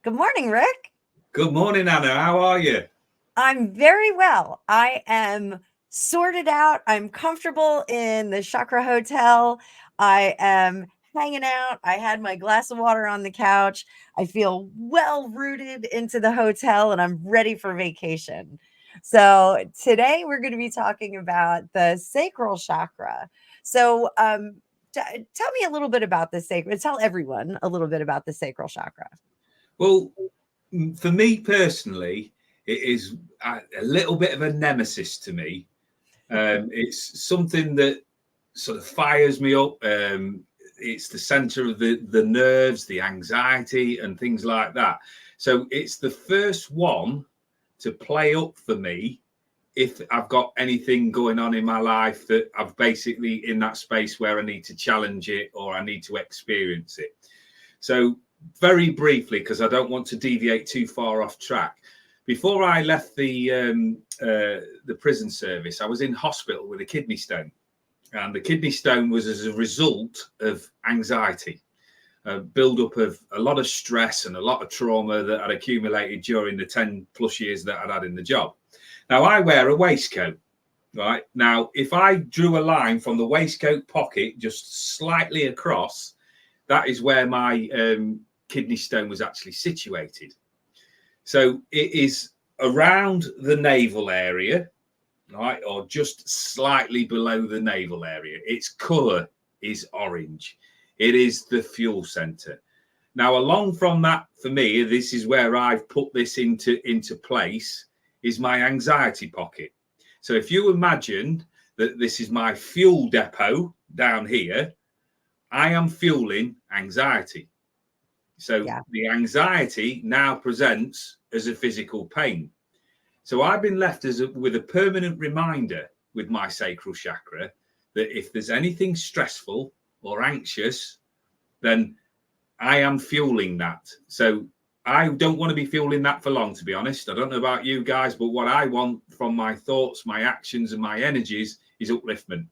Good morning, Rick. Good morning, Anna. How are you? I'm very well. I am sorted out. I'm comfortable in the Chakra Hotel. I am hanging out. I had my glass of water on the couch. I feel well rooted into the hotel and I'm ready for vacation. So, today we're going to be talking about the sacral chakra. So, tell me a little bit about the sacral. Tell everyone a little bit about the sacral chakra. Well, for me personally, it is a little bit of a nemesis to me. It's something that sort of fires me up. It's the center of the nerves, the anxiety, and things like that. So it's the first one to play up for me if I've got anything going on in my life that I've basically in that space where I need to challenge it or I need to experience it. So very briefly, because I don't want to deviate too far off track. Before I left the prison service, I was in hospital with a kidney stone, and the kidney stone was as a result of anxiety, a build-up of a lot of stress and a lot of trauma that I'd accumulated during the 10 plus years that I'd had in the job. Now I wear a waistcoat. Right now, if I drew a line from the waistcoat pocket just slightly across, that is where my kidney stone was actually situated. So it is around the navel area, right, or just slightly below the navel area. Its color is orange. It is the fuel center. Now, along from that, for me, this is where I've put this into place, is my anxiety pocket. So if you imagine that this is my fuel depot down here, I am fueling anxiety. So the anxiety now presents as a physical pain. So I've been left with a permanent reminder with my sacral chakra that if there's anything stressful or anxious, then I am fueling that. So I don't want to be fueling that for long, to be honest. I don't know about you guys, but what I want from my thoughts, my actions, and my energies is upliftment.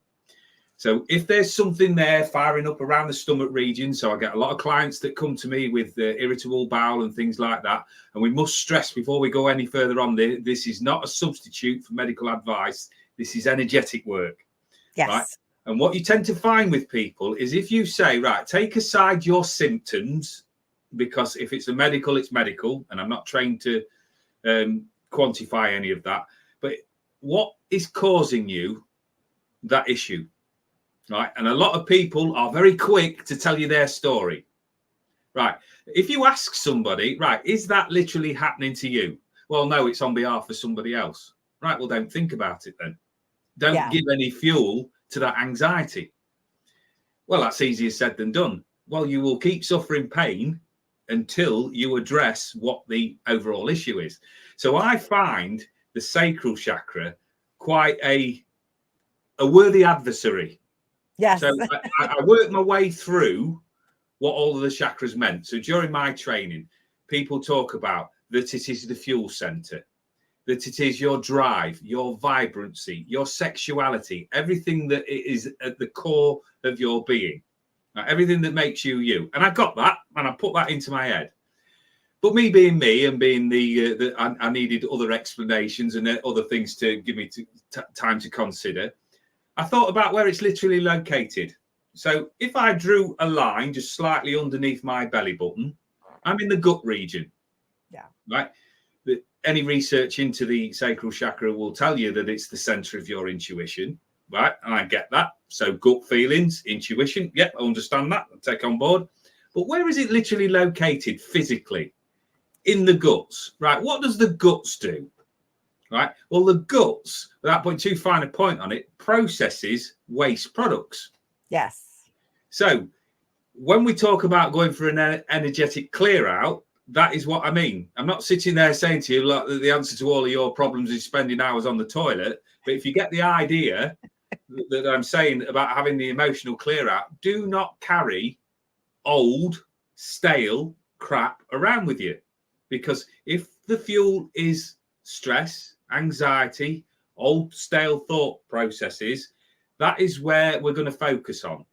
So if there's something there firing up around the stomach region, so I get a lot of clients that come to me with irritable bowel and things like that. And we must stress before we go any further on, this is not a substitute for medical advice. This is energetic work. Yes. Right? And what you tend to find with people is if you say, right, take aside your symptoms, because if it's medical, it's medical. And I'm not trained to quantify any of that. But what is causing you that issue? Right. And a lot of people are very quick to tell you their story. Right. If you ask somebody, right, is that literally happening to you? Well, no, it's on behalf of somebody else. Right. Well, don't think about it then. Don't give any fuel to that anxiety. Well, that's easier said than done. Well, you will keep suffering pain until you address what the overall issue is. So I find the sacral chakra quite a worthy adversary. Yes. So I worked my way through what all of the chakras meant. So during my training, people talk about that it is the fuel center, that it is your drive, your vibrancy, your sexuality, everything that is at the core of your being, everything that makes you you. And I got that and I put that into my head. But me being me and being I needed other explanations and other things to give me time to consider. I thought about where it's literally located. So if I drew a line just slightly underneath my belly button, I'm in the gut region. Yeah. Right. Any research into the sacral chakra will tell you that it's the center of your intuition. Right. And I get that. So gut feelings, intuition. Yep. I understand that. I'll take on board. But where is it literally located physically? In the guts. Right. What does the guts do? Right. Well, the guts, without putting too fine a point on it, processes waste products. Yes. So when we talk about going for an energetic clear out, that is what I mean. I'm not sitting there saying to you, look, the answer to all of your problems is spending hours on the toilet. But if you get the idea that I'm saying about having the emotional clear out, do not carry old, stale crap around with you. Because if the fuel is stress, anxiety, old stale thought processes, that is where we're going to focus on.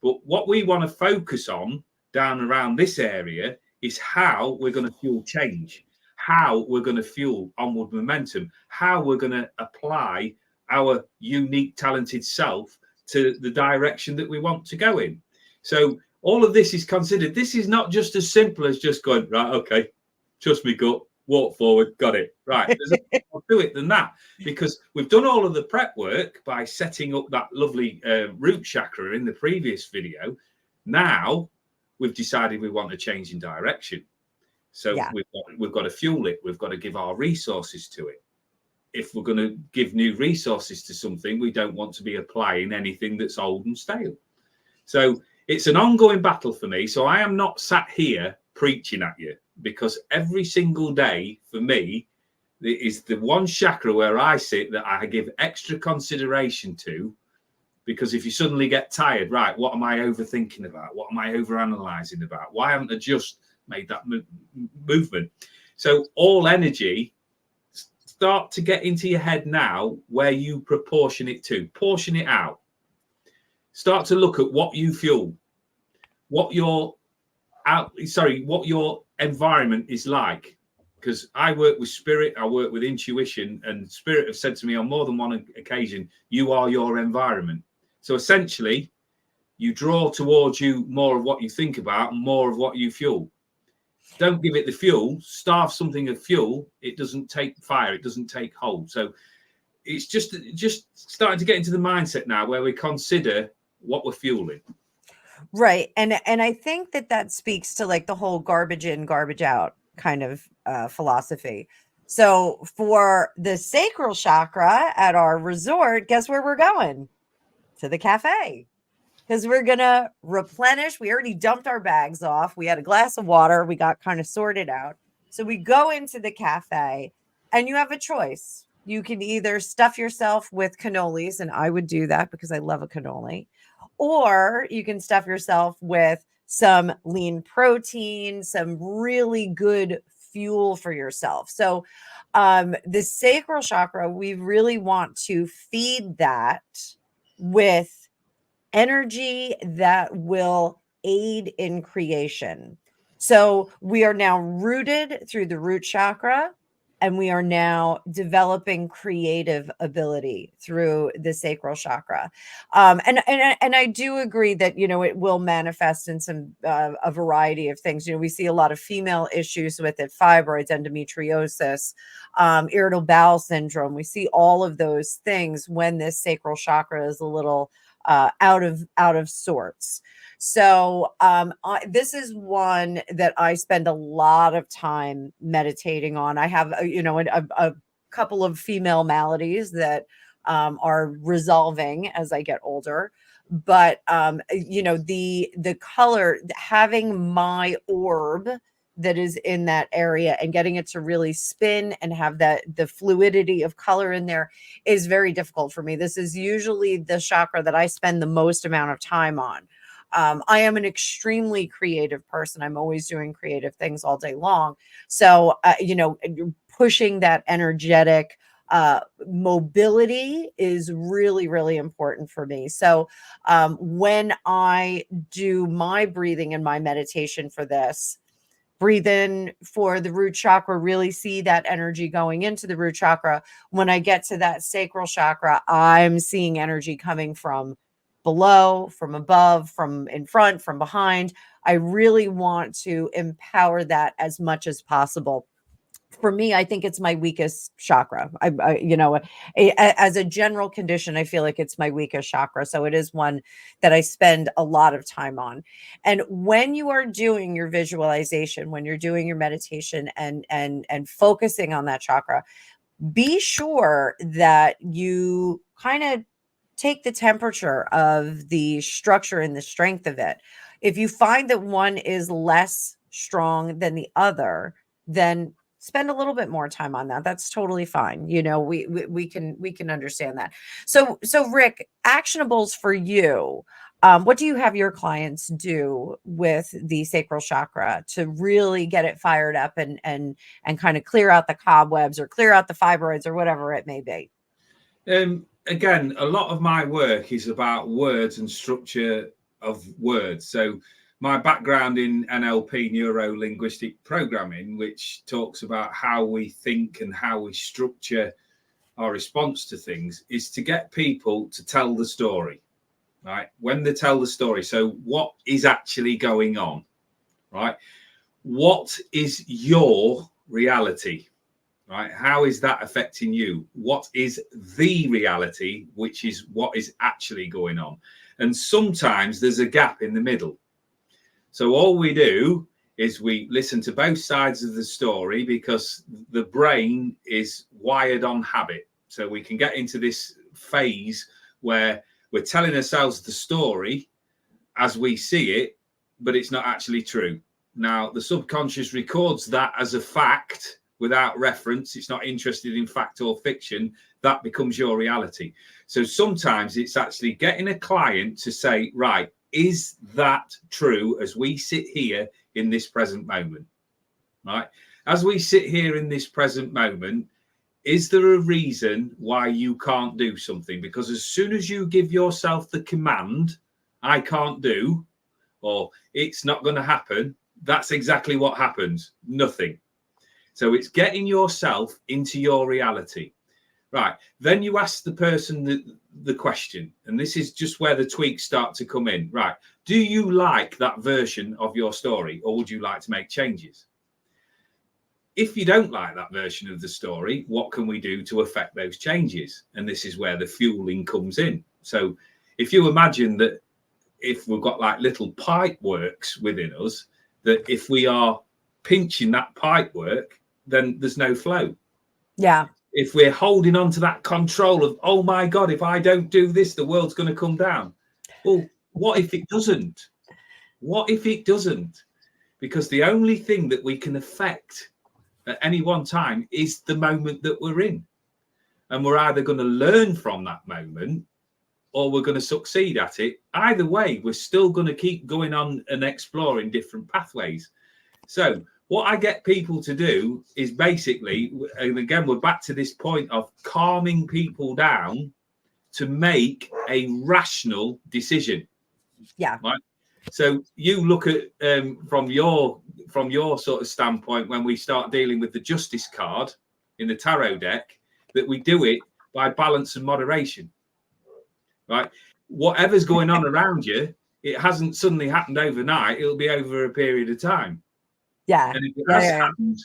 But what we want to focus on down around this area is how we're going to fuel change, how we're going to fuel onward momentum, how we're going to apply our unique, talented self to the direction that we want to go in. So all of this is considered. This is not just as simple as just going, right, okay, trust me, gut, walk forward, got it. Right. There's a lot more to it than that, because we've done all of the prep work by setting up that lovely root chakra in the previous video. Now we've decided we want a change in direction. So we've got to fuel it. We've got to give our resources to it. If we're going to give new resources to something, we don't want to be applying anything that's old and stale. So it's an ongoing battle for me. So I am not sat here preaching at you, because every single day for me is the one chakra where I sit that I give extra consideration to. Because if you suddenly get tired, right, what am I overthinking about? What am I overanalyzing about? Why haven't I just made that movement? So all energy, start to get into your head now where you proportion it to. Portion it out. Start to look at what you fuel, what your environment is like. Because I work with spirit, I work with intuition, and spirit have said to me on more than one occasion, you are your environment. So essentially, you draw towards you more of what you think about and more of what you fuel. Don't give it the fuel. Starve something of fuel. It doesn't take fire. It doesn't take hold. So it's just starting to get into the mindset now where we consider what we're fueling. Right. And I think that speaks to like the whole garbage in, garbage out kind of philosophy. So for the sacral chakra at our resort, guess where we're going? To the cafe. Because we're going to replenish. We already dumped our bags off. We had a glass of water. We got kind of sorted out. So we go into the cafe and you have a choice. You can either stuff yourself with cannolis, and I would do that because I love a cannoli, or you can stuff yourself with some lean protein, some really good fuel for yourself. So the sacral chakra, we really want to feed that with energy that will aid in creation. So we are now rooted through the root chakra, and we are now developing creative ability through the sacral chakra. And I do agree that, you know, it will manifest in some a variety of things. You know, we see a lot of female issues with it: fibroids, endometriosis, irritable bowel syndrome. We see all of those things when this sacral chakra is a little out of sorts. So this is one that I spend a lot of time meditating on. I have a couple of female maladies that are resolving as I get older, but the color, having my orb that is in that area and getting it to really spin and have the fluidity of color in there is very difficult for me. This is usually the chakra that I spend the most amount of time on. I am an extremely creative person. I'm always doing creative things all day long. So, pushing that energetic mobility is really, really important for me. So when I do my breathing and my meditation for this, breathe in for the root chakra, really see that energy going into the root chakra. When I get to that sacral chakra, I'm seeing energy coming from below, from above, from in front, from behind. I really want to empower that as much as possible. For me, I think it's my weakest chakra. As a general condition, I feel like it's my weakest chakra. So it is one that I spend a lot of time on. And when you are doing your visualization, when you're doing your meditation and focusing on that chakra, be sure that you kind of take the temperature of the structure and the strength of it. If you find that one is less strong than the other, then spend a little bit more time on that. That's totally fine. You know, we can understand that. So Rick, actionables for you. What do you have your clients do with the sacral chakra to really get it fired up and kind of clear out the cobwebs or clear out the fibroids or whatever it may be? Again, a lot of my work is about words and structure of words. So my background in NLP, neuro-linguistic programming, which talks about how we think and how we structure our response to things, is to get people to tell the story, right? When they tell the story, so what is actually going on, right? What is your reality, right? How is that affecting you? What is the reality, which is what is actually going on? And sometimes there's a gap in the middle. So all we do is we listen to both sides of the story, because the brain is wired on habit. So we can get into this phase where we're telling ourselves the story as we see it, but it's not actually true. Now, the subconscious records that as a fact without reference. It's not interested in fact or fiction. That becomes your reality. So sometimes it's actually getting a client to say, right, is that true as we sit here in this present moment? Right? As we sit here in this present moment, is there a reason why you can't do something? Because as soon as you give yourself the command, I can't do, or it's not going to happen, that's exactly what happens. Nothing. So it's getting yourself into your reality. Right. Then you ask the person the question, and this is just where the tweaks start to come in. Right. Do you like that version of your story, or would you like to make changes? If you don't like that version of the story, what can we do to affect those changes? And this is where the fueling comes in. So if you imagine that if we've got like little pipe works within us, that if we are pinching that pipe work, then there's no flow. Yeah. If we're holding on to that control of, oh my God, if I don't do this, the world's going to come down. Well, what if it doesn't? What if it doesn't? Because the only thing that we can affect at any one time is the moment that we're in. And we're either going to learn from that moment or we're going to succeed at it. Either way, we're still going to keep going on and exploring different pathways. So what I get people to do is basically, and again, we're back to this point of calming people down to make a rational decision. Yeah. Right. So you look at from your sort of standpoint, when we start dealing with the justice card in the tarot deck, that we do it by balance and moderation. Right. Whatever's going on around you, it hasn't suddenly happened overnight. It'll be over a period of time. Yeah. And if it has happened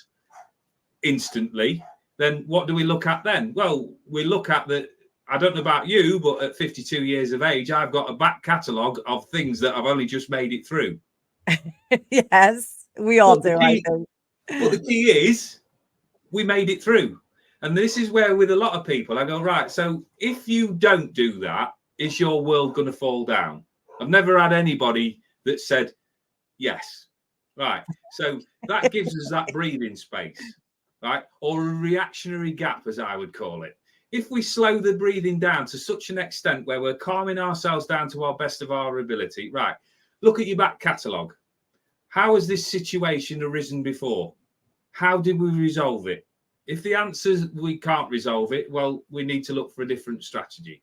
instantly, then what do we look at then? Well, we look at that. I don't know about you, but at 52 years of age, I've got a back catalogue of things that I've only just made it through. Yes, we all do, I think. But the key is we made it through. And this is where with a lot of people, I go, right, so if you don't do that, is your world going to fall down? I've never had anybody that said yes. Right. So that gives us that breathing space, right? Or a reactionary gap, as I would call it. If we slow the breathing down to such an extent where we're calming ourselves down to our best of our ability, right? Look at your back catalogue. How has this situation arisen before? How did we resolve it? If the answer is we can't resolve it, well, we need to look for a different strategy.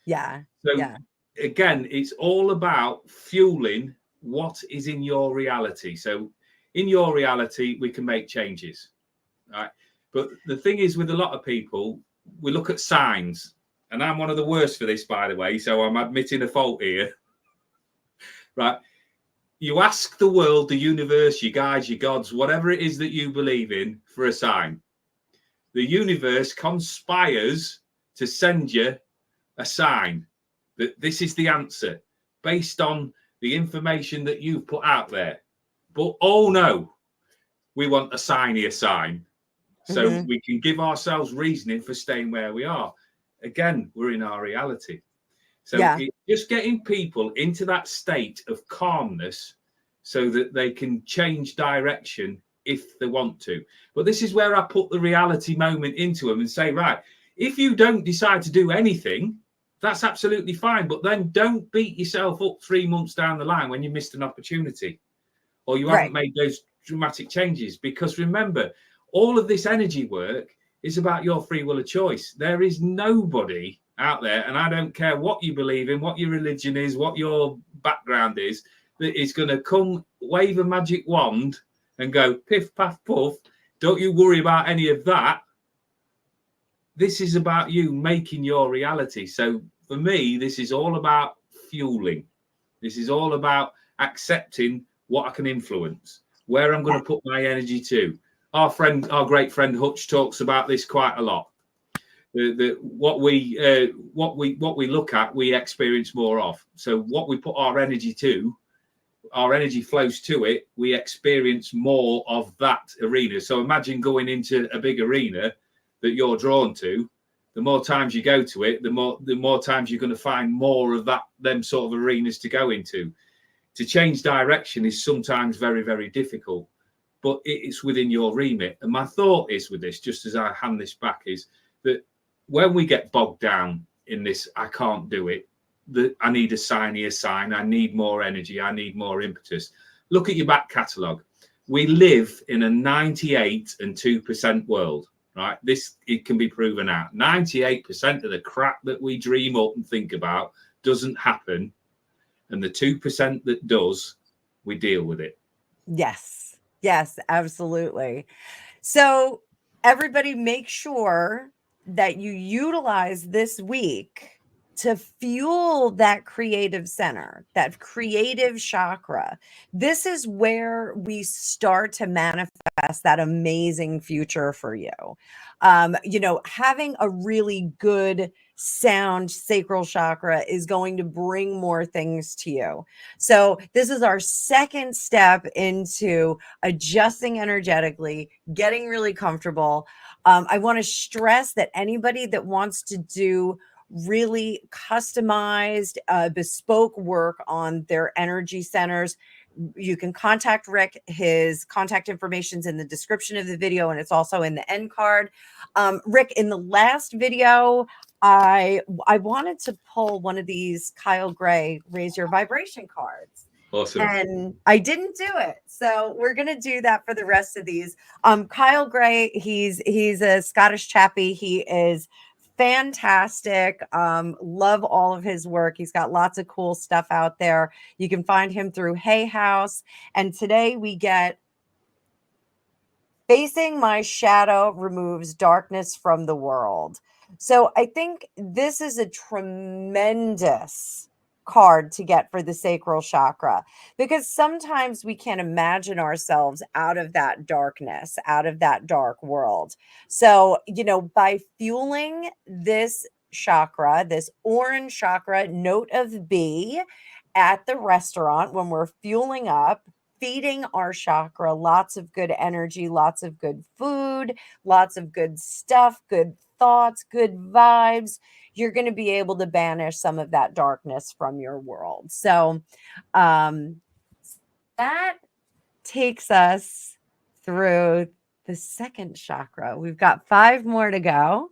Yeah. So yeah. Again, it's all about fueling what is in your reality. So in your reality, we can make changes, right? But the thing is, with a lot of people, we look at signs, and I'm one of the worst for this, by the way, so I'm admitting a fault here, right? You ask the world, the universe, your guides, your gods, whatever it is that you believe in, for a sign. The universe conspires to send you a sign that this is the answer based on the information that you've put out there. But oh no, we want a signier sign. So we can give ourselves reasoning for staying where we are. Again, we're in our reality. So it's just getting people into that state of calmness so that they can change direction if they want to. But this is where I put the reality moment into them and say, right, if you don't decide to do anything, that's absolutely fine. But then don't beat yourself up 3 months down the line when you missed an opportunity or you haven't made those dramatic changes. Because remember, all of this energy work is about your free will of choice. There is nobody out there, and I don't care what you believe in, what your religion is, what your background is, that is going to come, wave a magic wand and go piff, paff, puff. Don't you worry about any of that. This is about you making your reality. So for me, this is all about fueling. This is all about accepting what I can influence, where I'm going to put my energy to. Our great friend Hutch talks about this quite a lot. What we look at, we experience more of. So what we put our energy to, our energy flows to it. We experience more of that arena. So imagine going into a big arena that you're drawn to. The more times you go to it, the more times you're going to find more of them sort of arenas to go into. To change direction is sometimes very, very difficult, but it's within your remit. And my thought is with this, just as I hand this back, is that when we get bogged down in this, I can't do it, that I need a sign, I need more energy, I need more impetus. Look at your back catalogue. We live in a 98 and 2% world, right? It can be proven out. 98% of the crap that we dream up and think about doesn't happen. And the 2% that does, we deal with it. Yes. Yes, absolutely. So everybody make sure that you utilize this week to fuel that creative center, that creative chakra. This is where we start to manifest that amazing future for you. Having a really good sound sacral chakra is going to bring more things to you. So this is our second step into adjusting energetically, getting really comfortable. I want to stress that anybody that wants to do really customized, bespoke work on their energy centers, you can contact Rick. His contact information is in the description of the video, and it's also in the end card. Rick, in the last video, I wanted to pull one of these Kyle Gray Raise Your Vibration cards. Awesome. And I didn't do it. So we're going to do that for the rest of these. Kyle Gray, he's a Scottish chappie. He is fantastic. Love all of his work. He's got lots of cool stuff out there. You can find him through Hay House. And today we get Facing My Shadow Removes Darkness from the World. So I think this is a tremendous card to get for the sacral chakra, because sometimes we can't imagine ourselves out of that darkness, out of that dark world. So, by fueling this chakra, this orange chakra, note of B, at the restaurant when we're fueling up, feeding our chakra lots of good energy, lots of good food, lots of good stuff, good thoughts, good vibes, you're going to be able to banish some of that darkness from your world. So that takes us through the second chakra. We've got 5 more to go.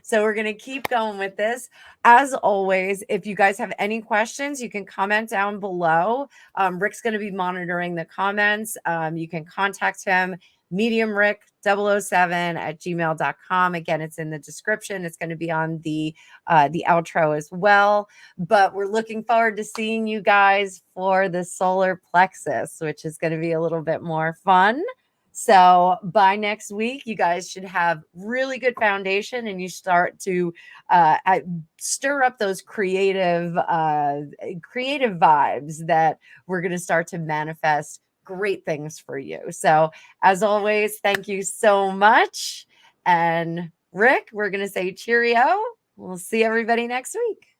So we're going to keep going with this. As always, if you guys have any questions, you can comment down below. Rick's going to be monitoring the comments. You can contact him, mediumrick007@gmail.com. Again, it's in the description. It's going to be on the outro as well. But we're looking forward to seeing you guys for the solar plexus, which is going to be a little bit more fun. So by next week, you guys should have really good foundation, and you start to stir up those creative vibes that we're going to start to manifest great things for you. So as always, thank you so much. And Rick, we're going to say cheerio. We'll see everybody next week.